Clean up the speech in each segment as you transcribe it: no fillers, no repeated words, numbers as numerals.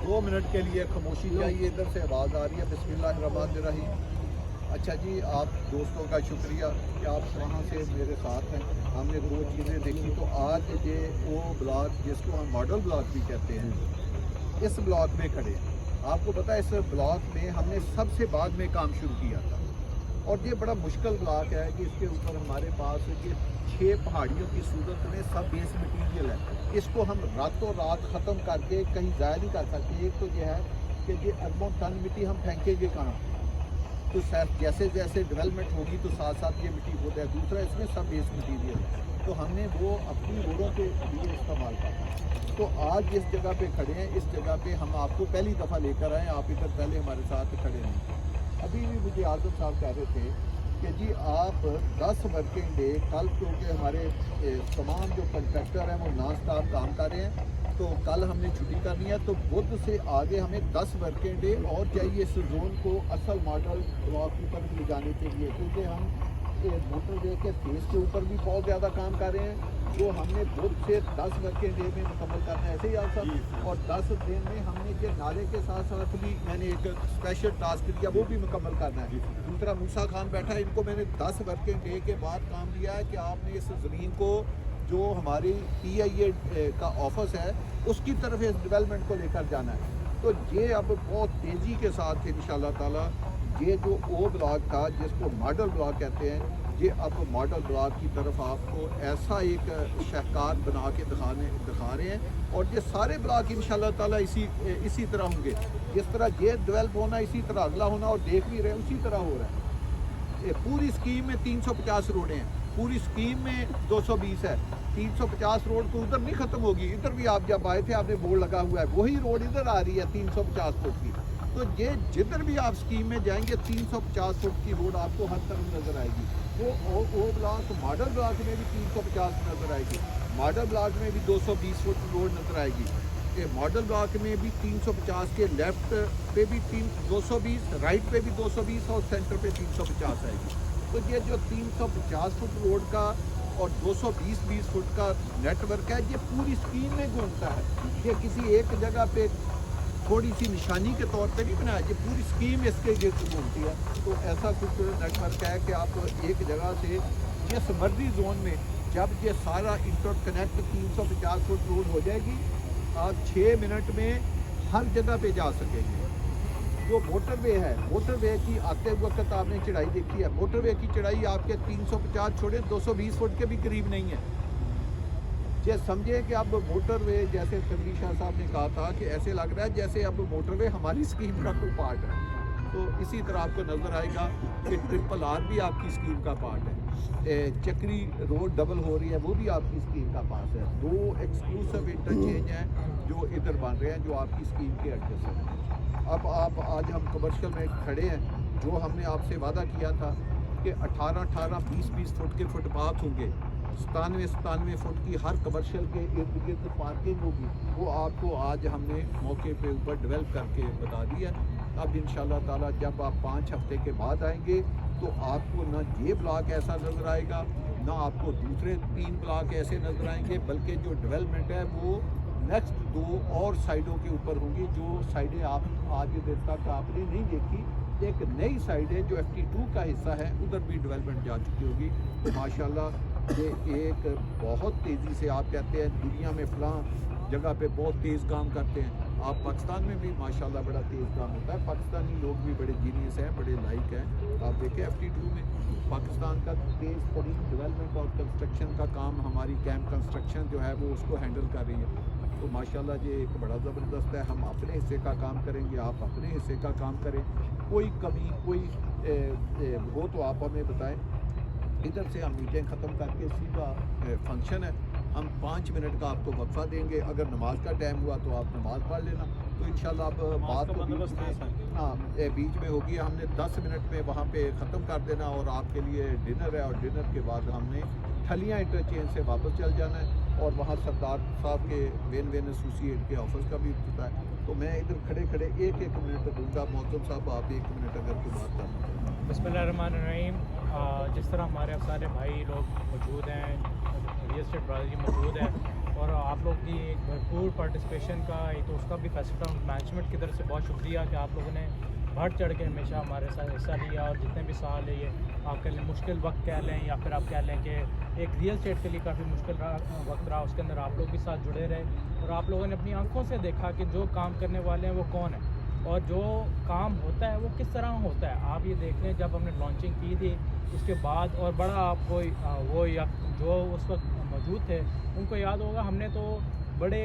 2 minute के लिए खामोशी चाहिए। इधर से आवाज़ आ रही है बिस्मिल्लाहिर्रहमानिर्रहीम। अच्छा जी, आप दोस्तों का शुक्रिया कि आप वहाँ से मेरे साथ हैं। हमने 2 चीज़ें देखी। तो आज ये वो ब्लॉक जिसको हम मॉडल ब्लॉक भी कहते हैं, इस ब्लॉक में खड़े हैं। आपको पता है इस ब्लॉक में हमने सबसे बाद में काम शुरू किया था, और ये बड़ा मुश्किल ब्लॉक है कि इसके ऊपर हमारे पास ये 6 पहाड़ियों की सूरत में सब बेस मटीरियल है। इसको हम रातों रात ख़त्म करके कहीं ज़ाया नहीं कर सकते। एक तो ये है कि ये अरबों टन मिट्टी हम फेंकेंगे कहाँ, तो जैसे जैसे डेवलपमेंट होगी तो साथ साथ ये मिट्टी होता है। दूसरा इसमें सब बेस मटीरियल है, तो हमने वो अपनी रोडों के लिए इस्तेमाल करना। तो आज जिस जगह पे खड़े हैं, इस जगह पे हम आपको पहली दफ़ा लेकर आए। आप इधर पहले हमारे साथ खड़े हैं। अभी भी मुझे आज़म साहब कह रहे थे कि जी आप 10 वर्किंग डे कल, क्योंकि हमारे तमाम जो कॉन्ट्रैक्टर हैं वो नॉन स्टॉप काम कर रहे हैं, तो कल हमने छुट्टी करनी है। तो बुध से आगे हमें 10 वर्किंग डे और चाहिए इस जोन को असल मॉडल ब्लॉक पर ले जाने के लिए, क्योंकि हम मोटरवे के फेस के ऊपर भी बहुत ज़्यादा काम कर रहे हैं। जो हमने बुध से 10 वर्किंग डे में मुकम्मल करना है, ऐसे ही आप सब। और 10 दिन में हमने ये नाले के साथ साथ भी मैंने एक स्पेशल टास्क दिया, वो भी मुकम्मल करना है। दूसरा मूसा खान बैठा है, इनको मैंने 10 वर्किंग डे के बाद काम दिया है कि आपने इस ज़मीन को जो हमारी PIA का ऑफिस है उसकी तरफ इस डेवलपमेंट को लेकर जाना है। तो ये अब बहुत तेज़ी के साथ इंशाल्लाह ताला ये जो ओ ब्लॉक था जिसको मॉडल ब्लॉक कहते हैं, ये अब मॉडल ब्लॉक की तरफ आपको ऐसा एक शाहकार बना के दिखा रहे हैं। और ये सारे ब्लॉक इंशाल्लाह ताला इसी तरह होंगे। जिस तरह ये डेवलप होना इसी तरह अगला होना, और देख भी रहे हैं उसी तरह हो रहा है। ये पूरी स्कीम में 350 रोडें हैं, पूरी स्कीम में 220 है। 350 रोड तो उधर नहीं ख़त्म होगी, इधर भी आप जब आए थे आपने बोर्ड लगा हुआ है, वही रोड इधर आ रही है 350 फुट की। तो ये जिधर भी आप स्कीम में जाएंगे 350 फुट की रोड आपको हर तरफ नज़र आएगी। वो ब्लॉक मॉडल ब्लॉक में भी 350 नज़र आएगी, मॉडल ब्लॉक में भी 220 फुट रोड नज़र आएगी। ये मॉडल ब्लॉक में भी 350 के लेफ़्ट पे भी 220, राइट पे भी 220 और सेंटर पे 350 आएगी। तो ये जो 350 फुट रोड का और 220 फुट का नेटवर्क है, ये पूरी स्कीम में घूमता है। ये किसी एक जगह पे थोड़ी सी निशानी के तौर पे नहीं बनाया, ये पूरी स्कीम इसके गिर्द घूमती है। तो ऐसा कुछ नेटवर्क है कि आप एक जगह से जिस मर्जी जोन में जब ये सारा इंटरकनेक्ट 350 फुट रोड हो जाएगी, आप 6 मिनट में हर जगह पे जा सकेंगे। जो मोटरवे है, मोटरवे की आते वक्त आपने चढ़ाई देखी है, मोटरवे की चढ़ाई आपके 350 छोड़े 220 फुट के भी करीब नहीं है। ये समझे कि अब मोटरवे, जैसे तनवीर शाह साहब ने कहा था कि ऐसे लग रहा है जैसे अब मोटरवे हमारी स्कीम का कोई पार्ट है। तो इसी तरह आपको नज़र आएगा कि RRR भी आपकी स्कीम का पार्ट है। चक्री रोड डबल हो रही है, वो भी आपकी स्कीम का पार्ट है। 2 एक्सक्लूसिव इंटरचेंज हैं जो इधर बन रहे हैं, जो आपकी स्कीम के एडजस्ट हैं। अब आप आज हम कमर्शियल में खड़े हैं, जो हमने आपसे वादा किया था कि 18-18, 20-20 फुट के फुटपाथ होंगे, 97 फुट की हर कमर्शियल के इर्द गिर्द पार्किंग होगी, वो आपको आज हमने मौके पे ऊपर डेवलप करके बता दिया। अब इंशाल्लाह ताला जब आप 5 हफ्ते के बाद आएंगे तो आपको ना ये ब्लॉक ऐसा नज़र आएगा, ना आपको दूसरे 3 ब्लॉक ऐसे नज़र आएंगे, बल्कि जो डेवलपमेंट है वो नेक्स्ट 2 और साइडों के ऊपर होंगी। जो साइडें आप आज दिन तक आपने नहीं देखी, एक नई साइड है जो FT2 का हिस्सा है, उधर भी डेवलपमेंट जा चुकी होगी। तो माशाल्लाह ये एक बहुत तेज़ी से, आप कहते हैं दुनिया में फ़लाँ जगह पे बहुत तेज़ काम करते हैं, आप पाकिस्तान में भी माशाल्लाह बड़ा तेज़ काम होता है। पाकिस्तानी लोग भी बड़े जीनियस हैं, बड़े लाइक हैं। आप देखें FT2 में पाकिस्तान का तेज़ तरीन डेवलपमेंट और कंस्ट्रक्शन का काम हमारी कैंप कंस्ट्रक्शन जो है वो उसको हैंडल कर रही है। तो माशाल्लाह ये एक बड़ा ज़बरदस्त है। हम अपने हिस्से का काम करेंगे, आप अपने हिस्से का काम करें, कोई कमी कोई हो तो आप हमें बताएं। इधर से हम मीटिंग ख़त्म करके सीधा फंक्शन है, हम 5 मिनट का आपको वक्फा देंगे। अगर नमाज का टाइम हुआ तो आप नमाज़ पढ़ लेना। तो इंशाल्लाह अब बात तो बीच में होगी, हमने 10 मिनट में वहाँ पे ख़त्म कर देना और आपके लिए डिनर है, और डिनर के बाद हमने ठलियाँ इंटरचेंज से वापस चल जाना है। और वहाँ सरदार साहब के वेन एसोसिएट के ऑफिस का भी होता है। तो मैं इधर खड़े खड़े 1-1 मिनट दूँगा। मौसम साहब आप 1 मिनट अगर कोई बात करना। बिस्मिल्लाहिर्रहमानिर्रहीम। जिस तरह हमारे अफसाने भाई लोग मौजूद हैं, रियल एस्टेट ब्रादरी मौजूद है, اور آپ لوگ کی ایک بھرپور پارٹیسپیشن کا تو اس کا بھی فیصل ٹاؤن مینجمنٹ کی طرف سے بہت شکریہ کہ آپ لوگوں نے بڑھ چڑھ کے ہمیشہ ہمارے ساتھ حصہ لیا. اور جتنے بھی سال ہے یہ آپ کہہ لیں مشکل وقت کہہ لیں یا پھر آپ کہہ لیں کہ ایک ریئل اسٹیٹ کے لیے کافی مشکل وقت رہا, اس کے اندر آپ لوگ بھی ساتھ جڑے رہے اور آپ لوگوں نے اپنی آنکھوں سے دیکھا کہ جو کام کرنے والے ہیں وہ کون ہیں اور جو کام ہوتا ہے وہ کس طرح ہوتا ہے. آپ یہ دیکھ لیں جب ہم نے لانچنگ کی تھی اس کے بعد اور بڑا آپ کو وہ یا جو اس وقت موجود تھے ان کو یاد ہوگا, ہم نے تو بڑے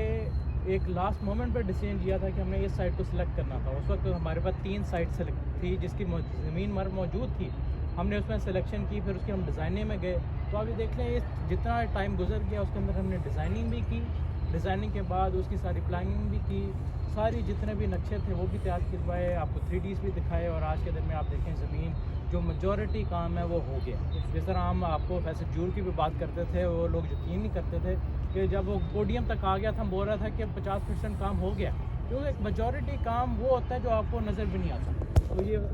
ایک لاسٹ مومنٹ پہ ڈیسیجن لیا تھا کہ ہم نے اس سائٹ کو سلیکٹ کرنا تھا. اس وقت ہمارے پاس 3 سائٹ سلیکٹ تھی جس کی زمین موجود تھی, ہم نے اس میں سلیکشن کی, پھر اس کی ہم ڈیزائننگ میں گئے. تو آپ یہ دیکھ لیں جتنا ٹائم گزر گیا اس کے اندر ہم نے ڈیزائننگ بھی کی, ڈیزائننگ کے بعد اس کی ساری پلاننگ بھی کی, ساری جتنے بھی نقشے تھے وہ بھی تیار کروائے, آپ کو 3Ds بھی دکھائے اور آج کے دن میں آپ دیکھیں زمین جو میجورٹی کام ہے وہ ہو گیا. جس طرح ہم آپ کو فیصل جور کی بھی بات کرتے تھے, وہ لوگ یقین نہیں کرتے تھے کہ جب وہ پوڈیم تک آ گیا تھا ہم بول رہا تھا کہ 50% کام ہو گیا, کیونکہ ایک میجورٹی کام وہ ہوتا ہے جو آپ کو نظر بھی نہیں آتا. تو یہ